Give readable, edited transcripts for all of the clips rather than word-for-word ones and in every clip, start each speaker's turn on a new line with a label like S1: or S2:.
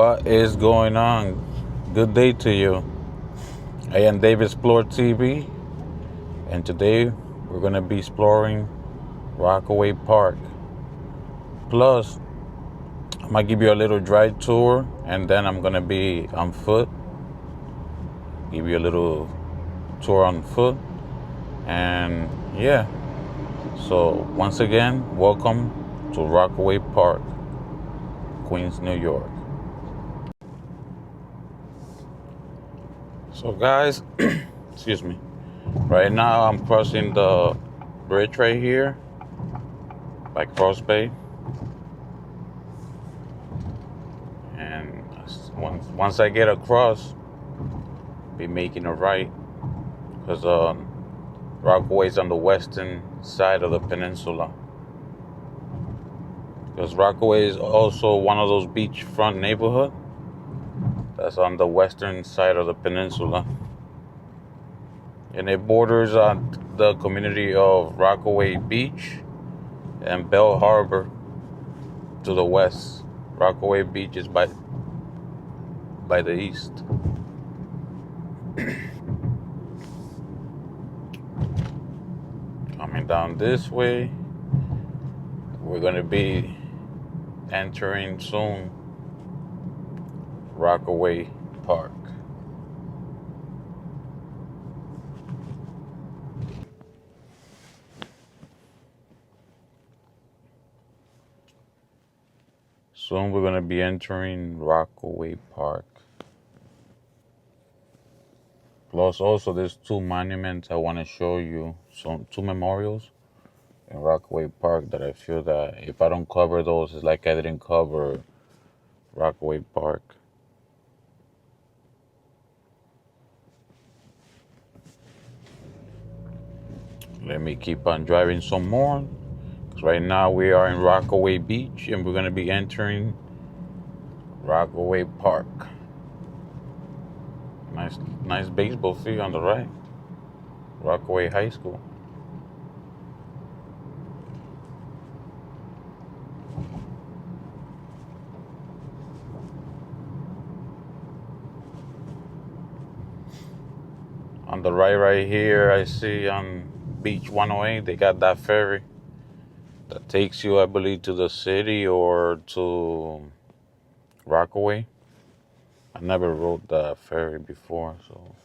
S1: What is going on? Good day to you. I am Dave Explore TV, and today we're going to be exploring Rockaway Park. Plus, I'm going to give you a little drive tour, and then I'm going to be on foot, give you a little tour on foot, and yeah. So, once again, welcome to Rockaway Park, Queens, New York. So guys, excuse me. Right now I'm crossing the bridge right here by Cross Bay. And once I get across, be making a right, because Rockaway's on the western side of the peninsula. Because Rockaway is also one of those beachfront neighborhoods that's on the western side of the peninsula. And it borders on the community of Rockaway Beach and Belle Harbor to the west. Rockaway Beach is by the east. Coming down this way, we're going to be entering soon Rockaway Park. Soon we're going to be entering Rockaway Park. Plus also there's two monuments I want to show you. Two memorials in Rockaway Park that I feel that if I don't cover those, it's like I didn't cover Rockaway Park. Let me keep on driving some more. Because right now we are in Rockaway Beach and we're going to be entering Rockaway Park. Nice baseball field on the right. Rockaway High School. On the right here, I see on Beach 108, they got that ferry that takes you, I believe, to the city or to Rockaway. I never rode the ferry before, so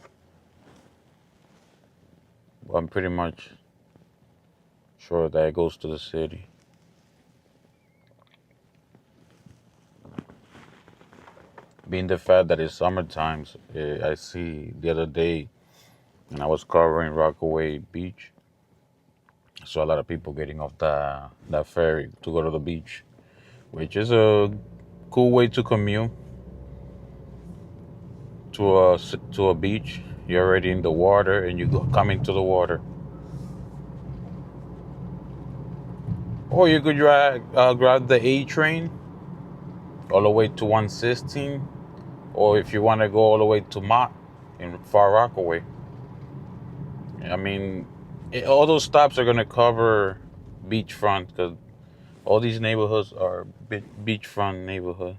S1: I'm pretty much sure that it goes to the city. Being the fact that it's summertime, I see the other day when I was covering Rockaway Beach, I saw a lot of people getting off that ferry to go to the beach, which is a cool way to commute to a beach. You're already in the water and you go coming to the water. Or you could grab the A train all the way to 116, or if you want to go all the way to Mott in Far Rockaway. I mean, all those stops are going to cover beachfront, because all these neighborhoods are beachfront neighborhoods.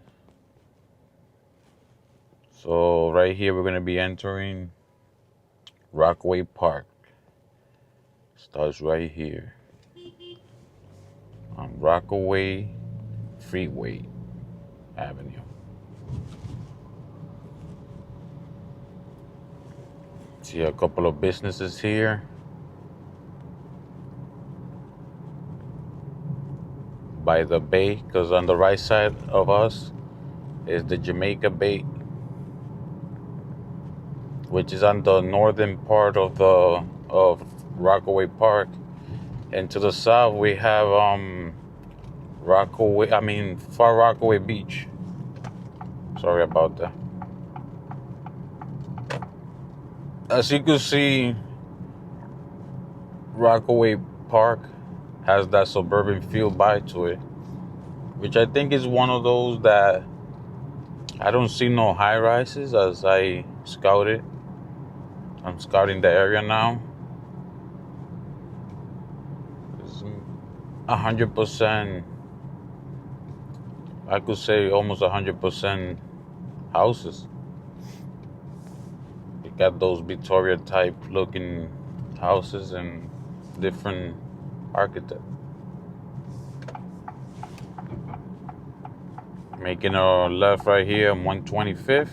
S1: So right here we're going to be entering Rockaway Park. Starts right here on Rockaway Freeway Avenue. See a couple of businesses here. By the bay, because on the right side of us is the Jamaica Bay, which is on the northern part of Rockaway Park, and to the south we have Far Rockaway Beach. Sorry about that. As you can see, Rockaway Park has that suburban feel to it, which I think is one of those that I don't see no high rises as I scout it. I'm scouting the area now. It's 100%, I could say almost 100% houses. You got those Victoria type looking houses and different architect. Making a left right here on 125th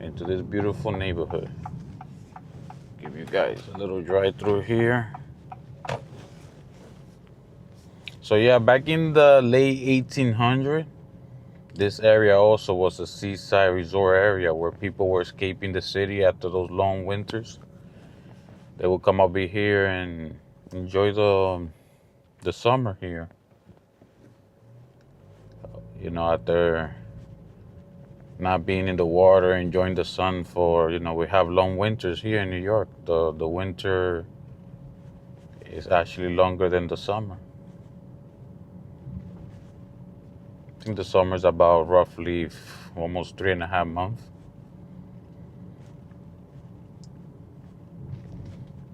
S1: into this beautiful neighborhood. Give you guys a little drive through here. So yeah, back in the late 1800s, this area also was a seaside resort area where people were escaping the city after those long winters. They would come over here and enjoy the summer here. You know, after not being in the water, enjoying the sun for, we have long winters here in New York. The winter is actually longer than the summer. I think the summer is about roughly almost 3.5 months.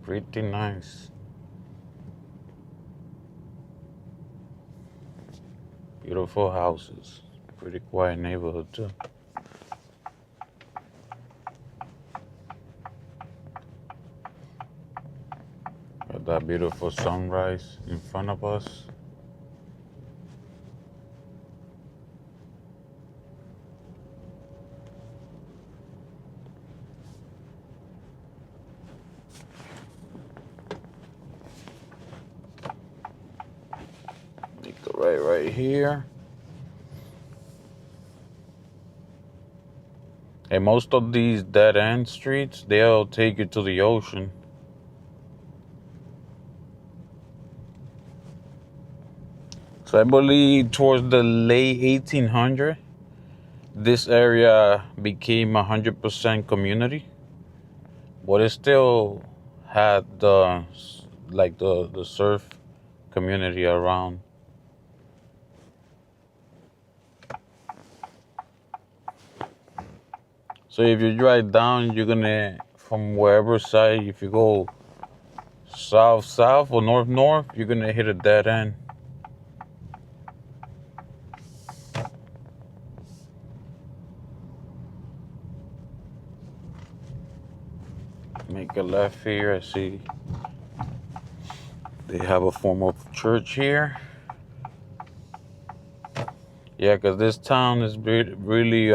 S1: Pretty nice. Beautiful houses. Pretty quiet neighborhood too. Got that beautiful sunrise in front of us. Make the right here. And most of these dead end streets, they'll take you to the ocean. So I believe towards the late 1800s, this area became 100% community, but it still had the surf community around. So if you drive down, you're gonna, from wherever side, if you go south or north, you're gonna hit a dead end. Make a left here. I see they have a form of church here. Yeah, because this town is really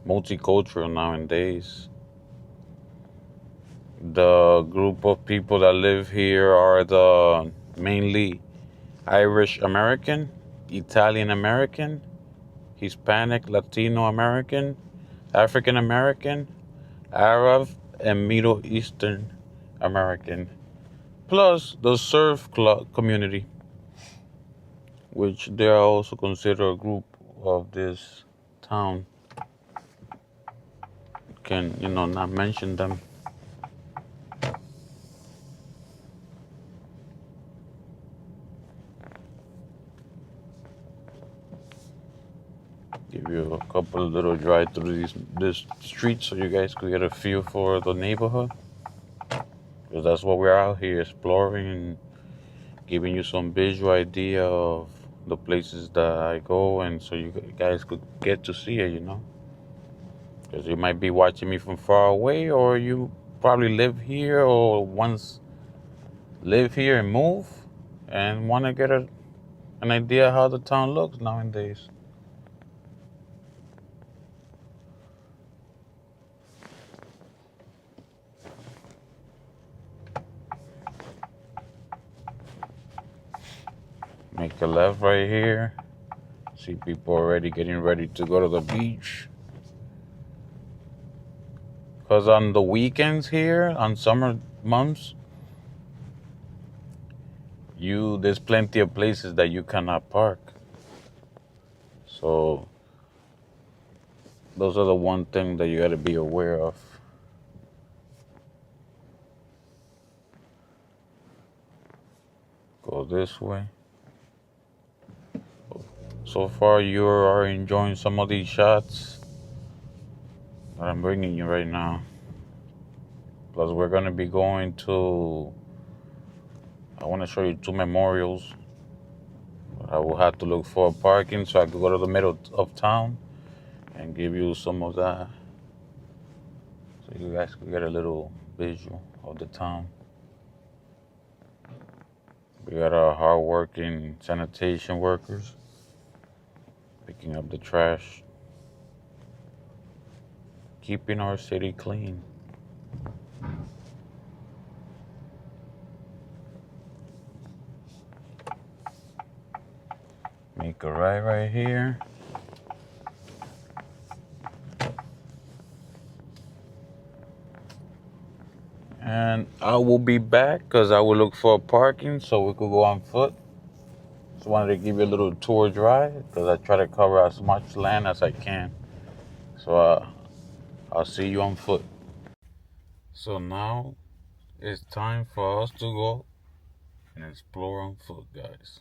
S1: multicultural nowadays. The group of people that live here are the mainly Irish American, Italian American, Hispanic, Latino American, African American, Arab, and Middle Eastern American, plus the surf club community, which they are also considered a group of this town. Can not mention them. Give you a couple little drive through this street so you guys could get a feel for the neighborhood. Because that's what we're out here exploring and giving you some visual idea of the places that I go, and so you guys could get to see it, Because you might be watching me from far away, or you probably live here or once live here and move and want to get an idea how the town looks nowadays. Make a left right here. See people already getting ready to go to the beach. Because on the weekends here, on summer months, there's plenty of places that you cannot park. So those are the one thing that you got to be aware of. Go this way. So far, you are enjoying some of these shots that I'm bringing you right now. Plus, we're going to be going to, I want to show you 2 memorials. I will have to look for parking so I could go to the middle of town and give you some of that, so you guys can get a little visual of the town. We got our hard-working sanitation workers picking up the trash, keeping our city clean. Make a right here. And I will be back because I will look for parking so we could go on foot. Just wanted to give you a little tour drive because I try to cover as much land as I can. So I'll see you on foot. So now it's time for us to go and explore on foot, guys.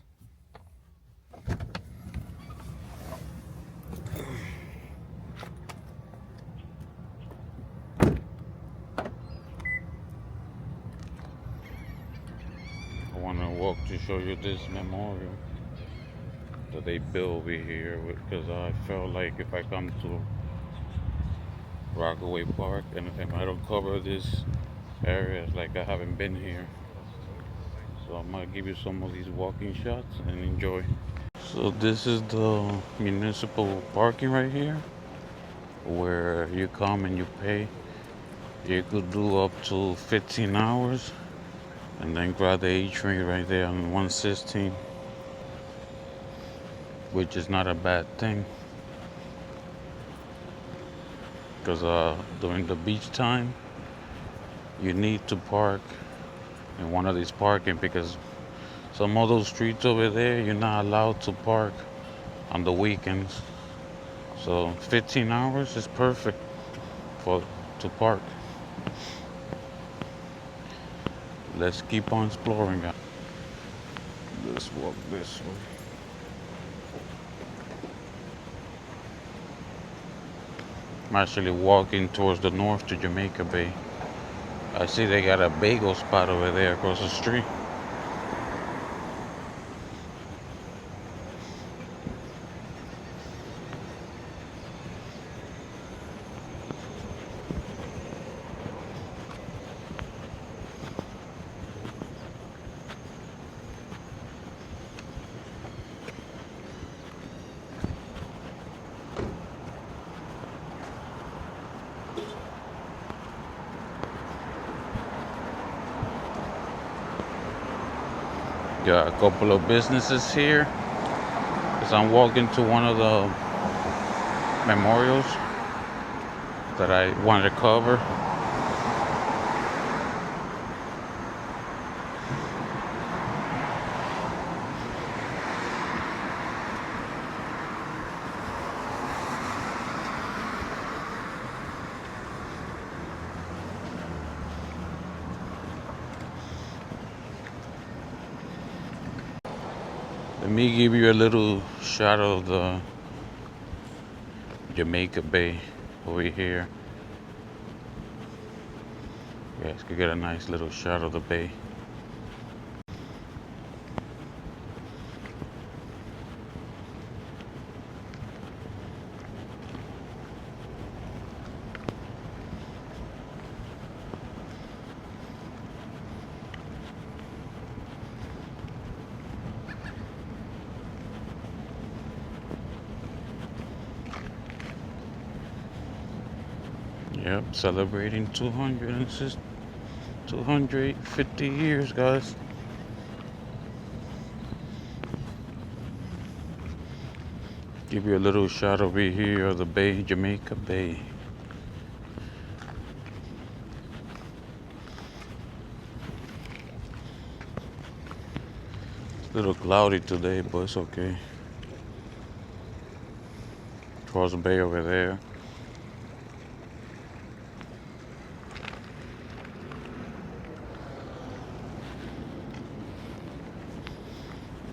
S1: I want to walk to show you this memorial that they built over here, because I felt like if I come to Rockaway Park and if I don't cover this area, it's like I haven't been here. So I'm gonna give you some of these walking shots and enjoy. So this is the municipal parking right here, where you come and you pay. You could do up to 15 hours and then grab the A train right there on 116, which is not a bad thing, because during the beach time you need to park in one of these parking, because some of those streets over there you're not allowed to park on the weekends. So 15 hours is perfect to park. Let's keep on exploring, guys. Let's walk this way. I'm actually walking towards the north to Jamaica Bay. I see they got a bagel spot over there across the street. Got a couple of businesses here, as I'm walking to one of the memorials that I wanted to cover. Let me give you a little shot of the Jamaica Bay over here. You guys could get a nice little shot of the bay. Yep, celebrating 250 years, guys. Give you a little shot over here of the bay, Jamaica Bay. It's a little cloudy today, but it's okay. Across the bay over there.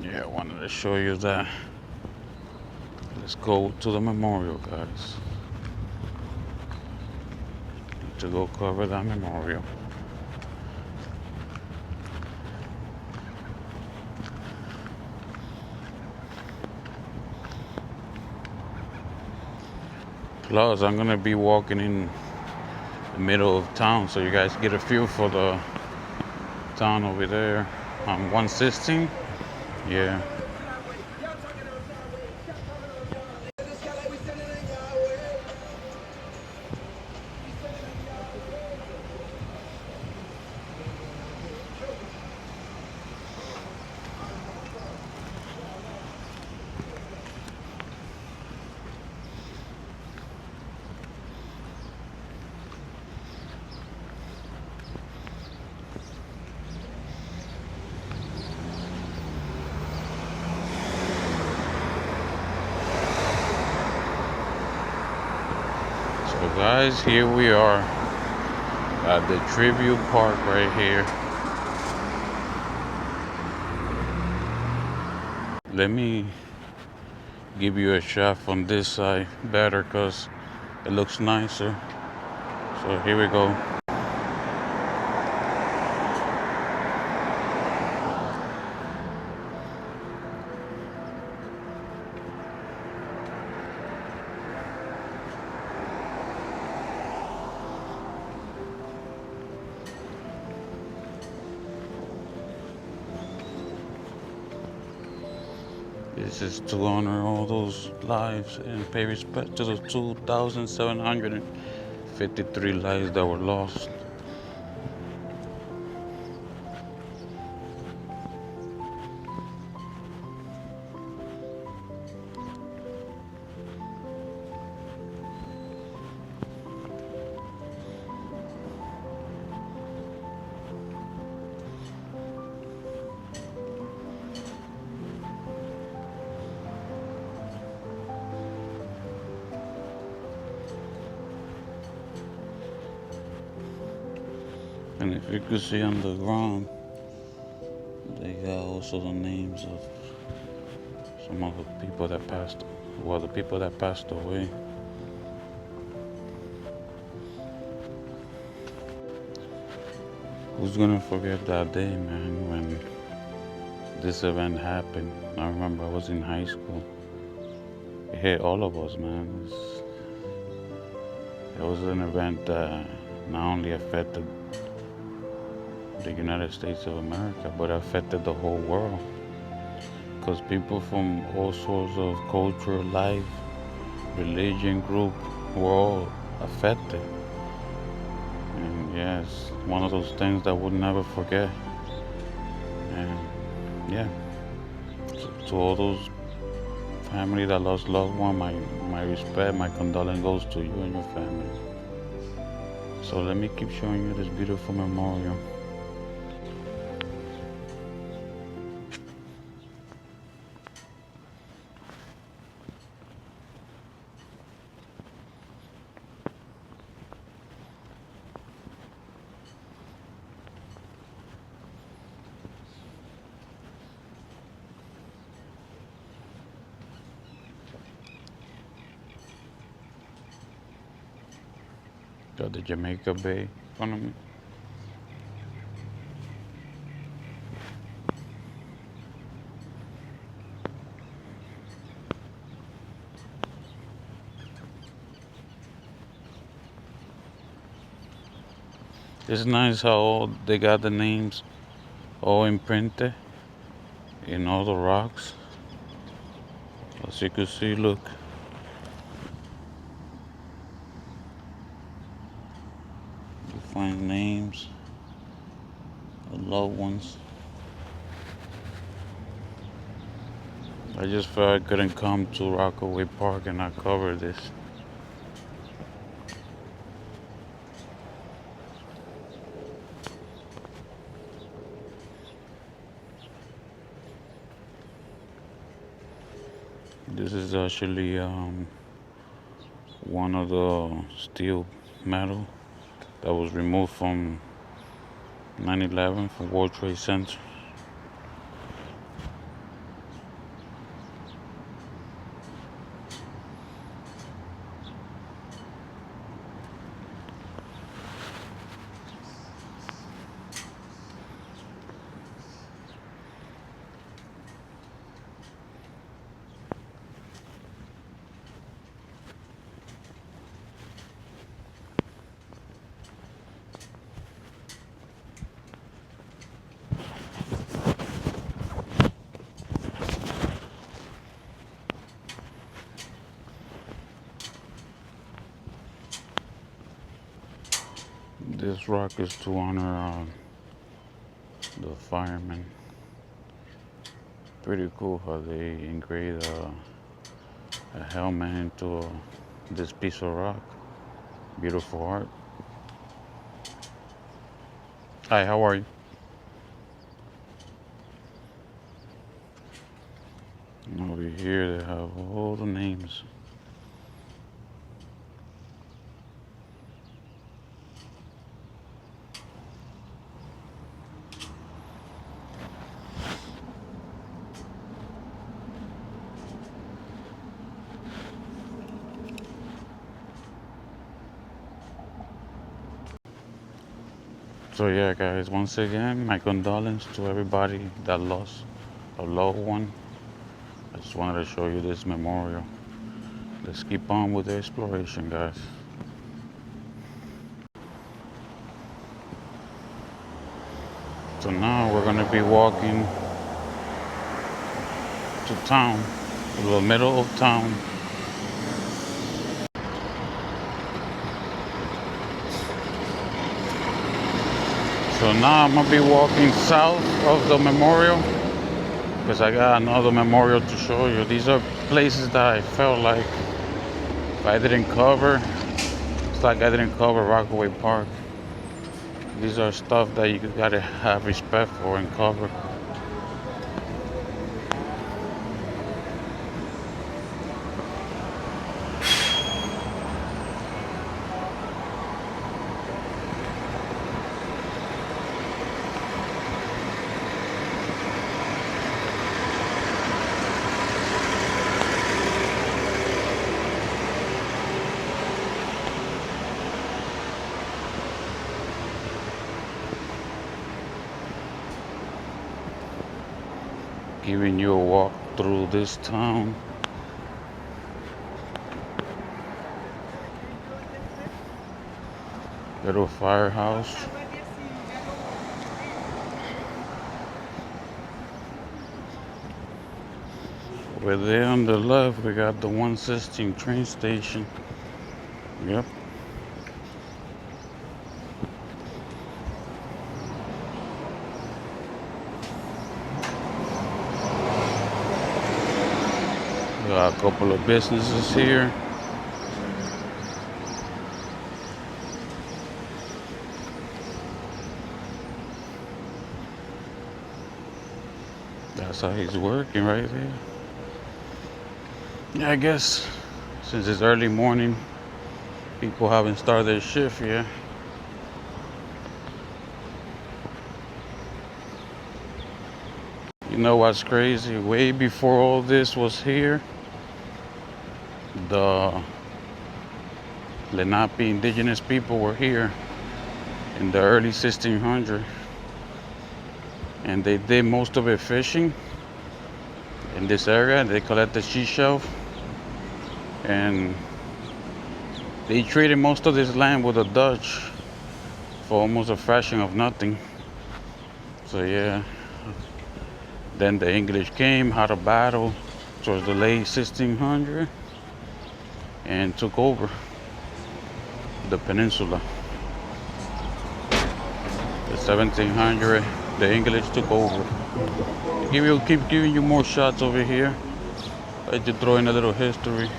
S1: Yeah, I wanted to show you that. Let's go to the memorial, guys. Need to go cover that memorial. Plus, I'm gonna be walking in the middle of town, so you guys get a feel for the town over there on 116. Yeah. So guys, here we are at the Tribute Park right here. Let me give you a shot from this side better because it looks nicer. So here we go. This is to honor all those lives and pay respect to the 2,753 lives that were lost. And if you could see on the ground, they got also the names of some of the people that passed, well, the people that passed away. Who's gonna forget that day, man, when this event happened? I remember I was in high school. It hit all of us, man. It was an event that not only affected the United States of America, but affected the whole world. Because people from all sorts of culture, life, religion, group were all affected. And yes, one of those things that we'll never forget. And yeah, to all those family that lost loved one, my respect, my condolence goes to you and your family. So let me keep showing you this beautiful memorial. Got the Jamaica Bay in front of me. It's nice how they got the names all imprinted in all the rocks. As you can see, look. You find names of loved ones. I just felt I couldn't come to Rockaway Park and not cover this. This is actually one of the steel metal that was removed from 9/11 from World Trade Center. This rock is to honor the firemen. Pretty cool how they engraved a helmet into this piece of rock. Beautiful art. Hi, how are you? And over here they have all the names. So yeah, guys, once again, my condolences to everybody that lost a loved one. I just wanted to show you this memorial. Let's keep on with the exploration, guys. So now we're gonna be walking to town, to the middle of town. So now I'm gonna be walking south of the memorial because I got another memorial to show you. These are places that I felt like if I didn't cover, it's like I didn't cover Rockaway Park. These are stuff that you gotta have respect for and cover. Giving you a walk through this town. Little firehouse. Over there on the left, we got the 116 train station. Yep. Got a couple of businesses here. That's how he's working right there. Yeah, I guess since it's early morning, people haven't started their shift yet. You know what's crazy? Way before all this was here, the Lenape indigenous people were here in the early 1600s, and they did most of it fishing in this area. They collected seashells, and they traded most of this land with the Dutch for almost a fraction of nothing. So yeah, then the English came, had a battle towards the late 1600s, and took over the peninsula. The 1700s, the English took over. Keep giving you more shots over here. I just throw in a little history.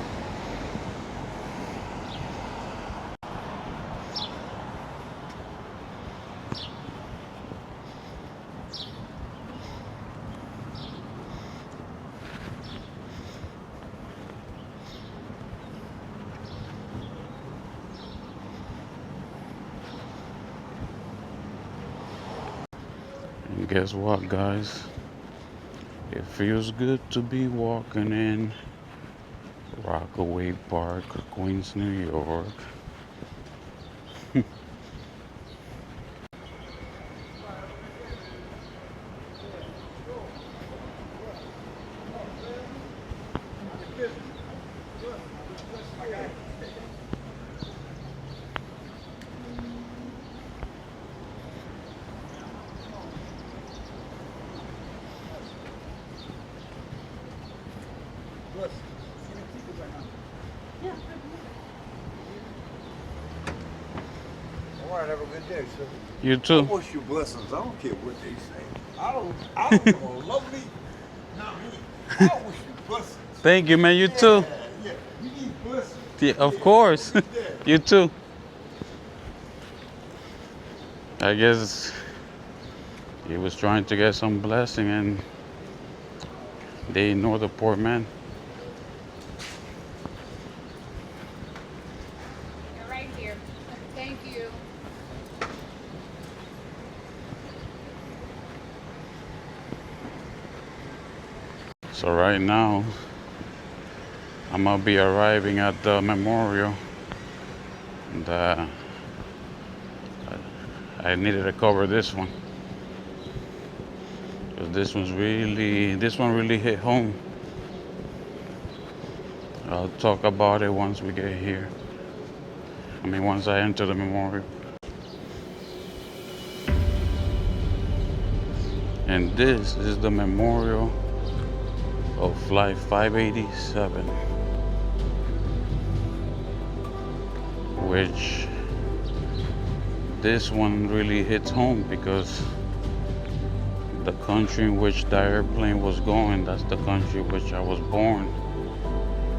S1: And guess what, guys? It feels good to be walking in Rockaway Park, Queens, New York.
S2: right, have a good day, sir.
S1: You
S2: I
S1: too.
S2: wish you blessings. I don't care what they say. I don't give a lovely, not me. I wish you blessings.
S1: Thank you, man. You too.
S2: Yeah. You need blessings.
S1: Yeah, of course.
S2: Yeah.
S1: You too. I guess he was trying to get some blessing and they ignore the poor man.
S3: You're right here. Thank you.
S1: So right now, I'm gonna be arriving at the memorial. And I needed to cover this one. Because this one really hit home. I'll talk about it once we get here. Once I enter the memorial. And this is the memorial of Flight 587, which this one really hits home because the country in which the airplane was going, that's the country in which I was born.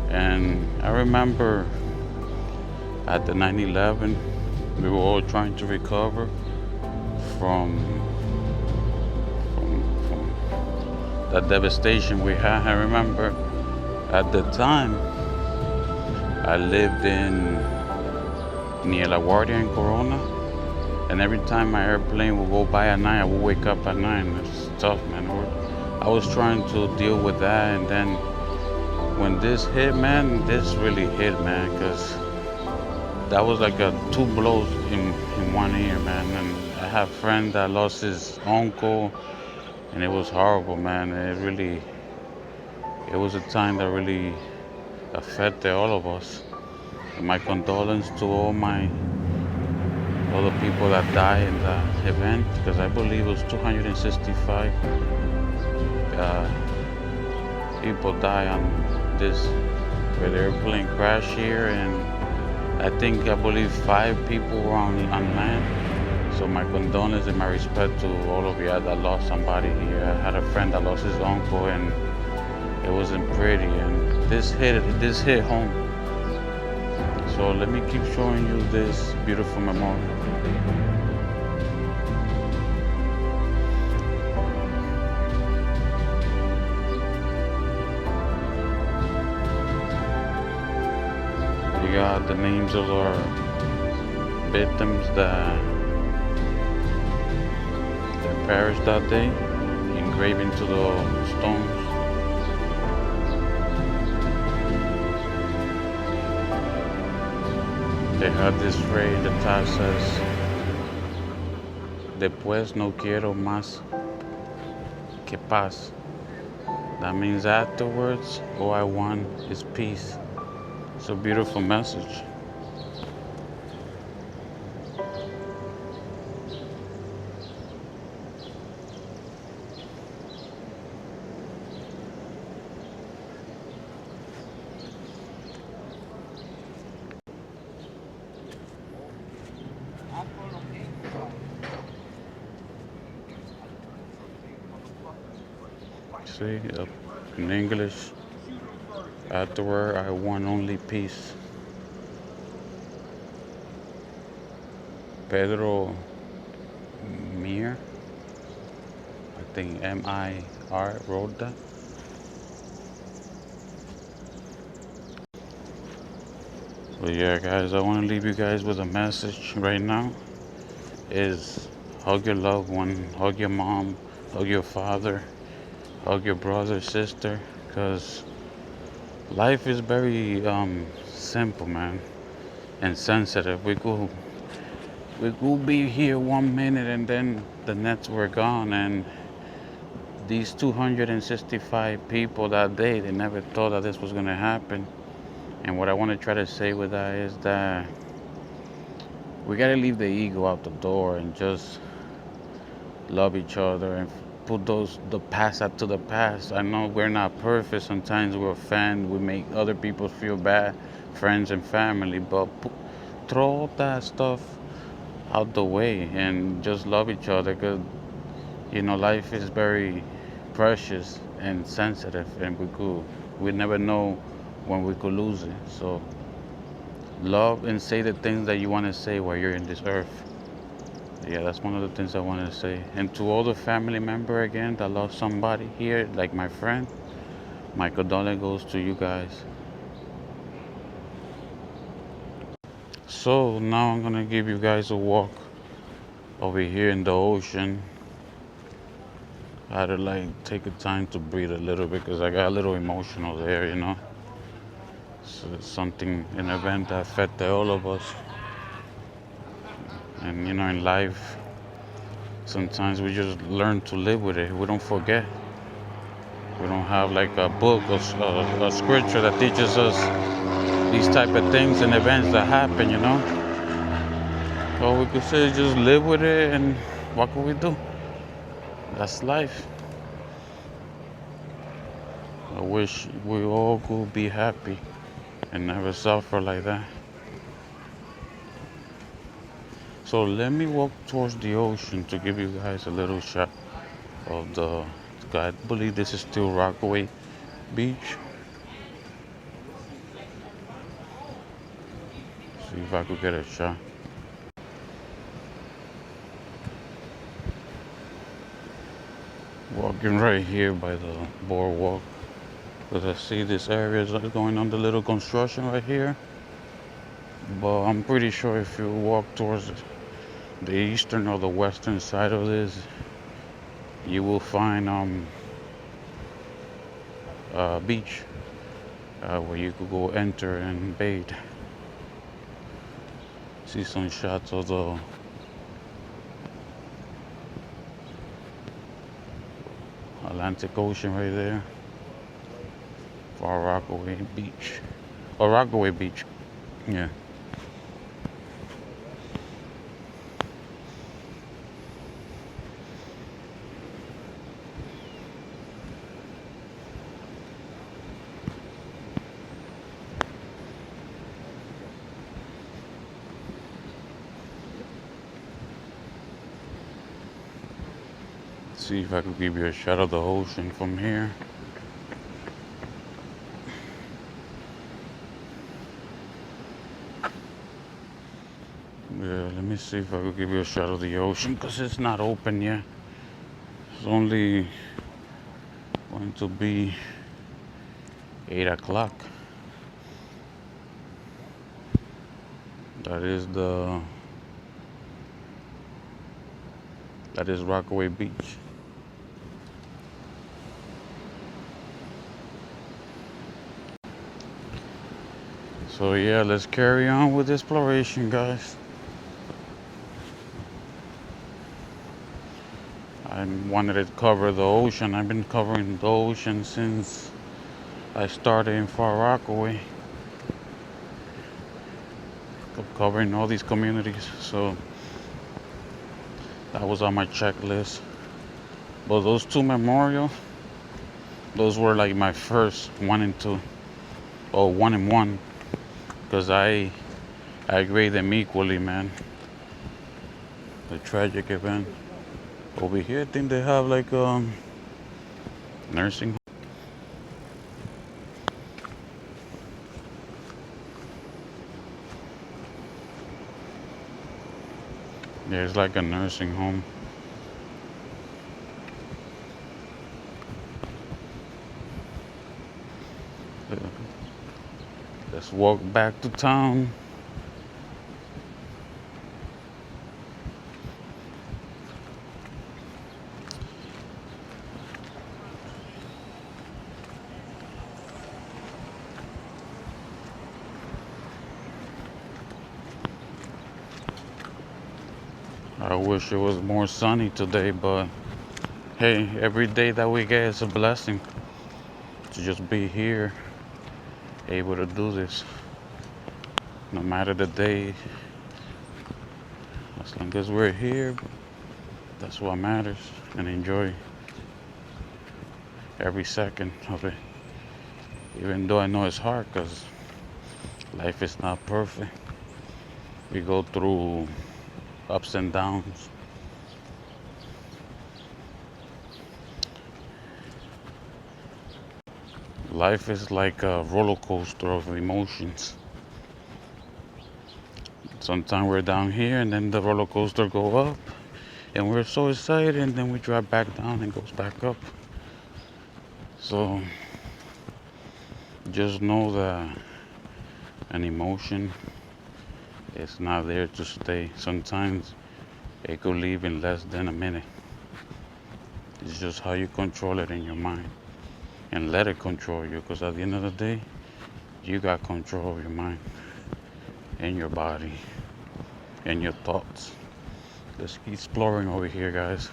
S1: And I remember at the 9/11, we were all trying to recover from the devastation we had. I remember at the time I lived in near LaGuardia in Corona, and every time my airplane would go by at night, I would wake up at night. It's tough, man. I was trying to deal with that, and then when this hit, man, this really hit, man, because that was like two blows in one ear, man. And I have a friend that lost his uncle, and it was horrible, man. It was a time that really affected all of us. And my condolences to all the people that died in the event, because I believe it was 265 people died on this, where the airplane crashed here, and I believe 5 people were on land. So my condolences and my respect to all of you that lost somebody here. I had a friend that lost his uncle, and it wasn't pretty, and this hit home. So let me keep showing you this beautiful memorial. You got the names of our victims that perished that day, engraved into the stones. They had this phrase, the top says, "Después no quiero más que paz." That means afterwards, all I want is peace. It's a beautiful message. See, in English, afterward, I want only peace. Pedro Mir, I think M-I-R, wrote that. But yeah, guys, I want to leave you guys with a message right now. Is hug your loved one, hug your mom, hug your father, hug your brother, sister, because life is very simple, man, and sensitive. We could be here 1 minute and then the next we're gone. And these 265 people that day, they never thought that this was gonna happen. And what I want to try to say with that is that we gotta leave the ego out the door and just love each other and put the past out to the past. I know we're not perfect. Sometimes we offend, we make other people feel bad, friends and family, but throw that stuff out the way and just love each other, because life is very precious and sensitive, and we never know when we could lose it. So love and say the things that you want to say while you're in this earth. Yeah, that's one of the things I wanted to say. And to all the family member again that lost somebody here, like my friend, my condolence goes to you guys. So now I'm gonna give you guys a walk over here in the ocean. I had to take a time to breathe a little bit because I got a little emotional there. So it's something, an event that affected all of us. And in life, sometimes we just learn to live with it. We don't forget. We don't have like a book or a scripture that teaches us these type of things and events that happen. All we could say is just live with it, and what can we do? That's life. I wish we all could be happy and never suffer like that. So let me walk towards the ocean to give you guys a little shot of I believe this is still Rockaway Beach. See if I could get a shot. Walking right here by the boardwalk, because I see this area is going on the little construction right here. But I'm pretty sure if you walk towards the eastern or the western side of this, you will find a beach where you could go enter and bathe. See some shots of the Atlantic Ocean right there for Rockaway Beach. Or Rockaway Beach. Yeah. See if I could give you a shot of the ocean from here. Yeah, let me see if I could give you a shot of the ocean, because it's not open yet. It's only going to be 8 o'clock. That is Rockaway Beach. So yeah, let's carry on with exploration, guys. I wanted to cover the ocean. I've been covering the ocean since I started in Far Rockaway, covering all these communities. So that was on my checklist. But those two memorials, those were like my first 1 and 2, or 1 and 1, because I grade them equally, man. The tragic event. Over here, I think they have like nursing home. Yeah, it's like a nursing home. Let's walk back to town. I wish it was more sunny today, but hey, every day that we get is a blessing to just be here, able to do this. No matter the day, as long as we're here, that's what matters, and enjoy every second of it. Even though I know it's hard, because life is not perfect. We go through ups and downs. Life is like a roller coaster of emotions. Sometimes we're down here and then the roller coaster go up and we're so excited and then we drop back down and goes back up. So just know that an emotion is not there to stay. Sometimes it could leave in less than a minute. It's just how you control it in your mind and let it control you, because at the end of the day, you got control of your mind and your body and your thoughts. Let's keep exploring over here, guys.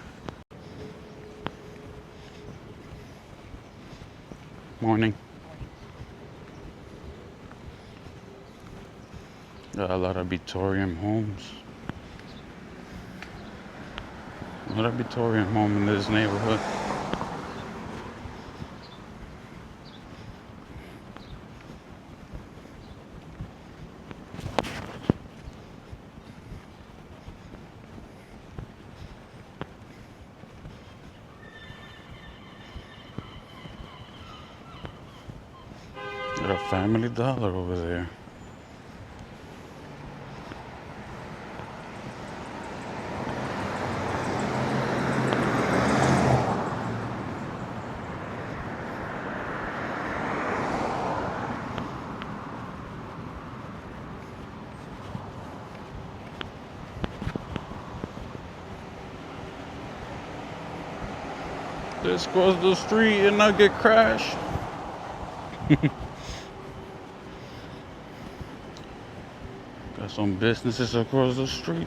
S1: Morning. Got a lot of Victorian homes. A lot of Victorian home in this neighborhood. Got a Family Dollar over there. Let's cross the street and not get crashed. Got some businesses across the street.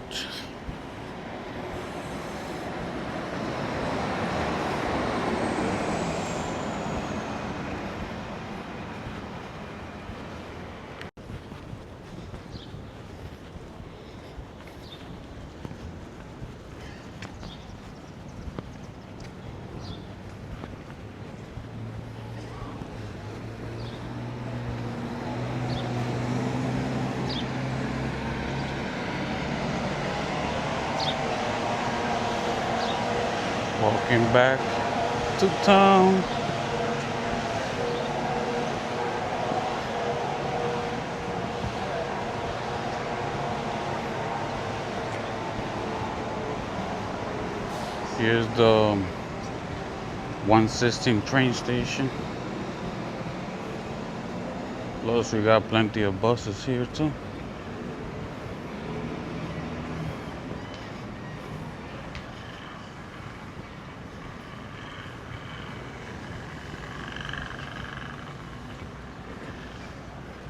S1: Walking back to town. Here's the 116 train station. Plus, we got plenty of buses here too.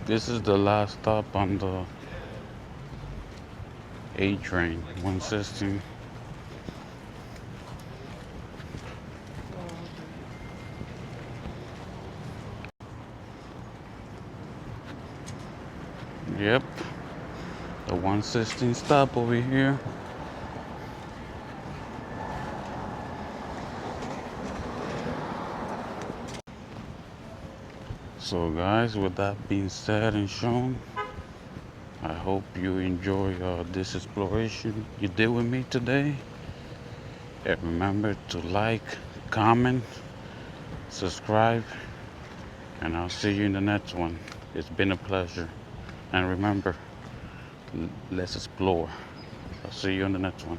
S1: This is the last stop on the A train, 116. Yep, the 116 stop over here. So guys, with that being said and shown, I hope you enjoy this exploration you did with me today. And remember to like, comment, subscribe, and I'll see you in the next one. It's been a pleasure. And remember, let's explore. I'll see you in the next one.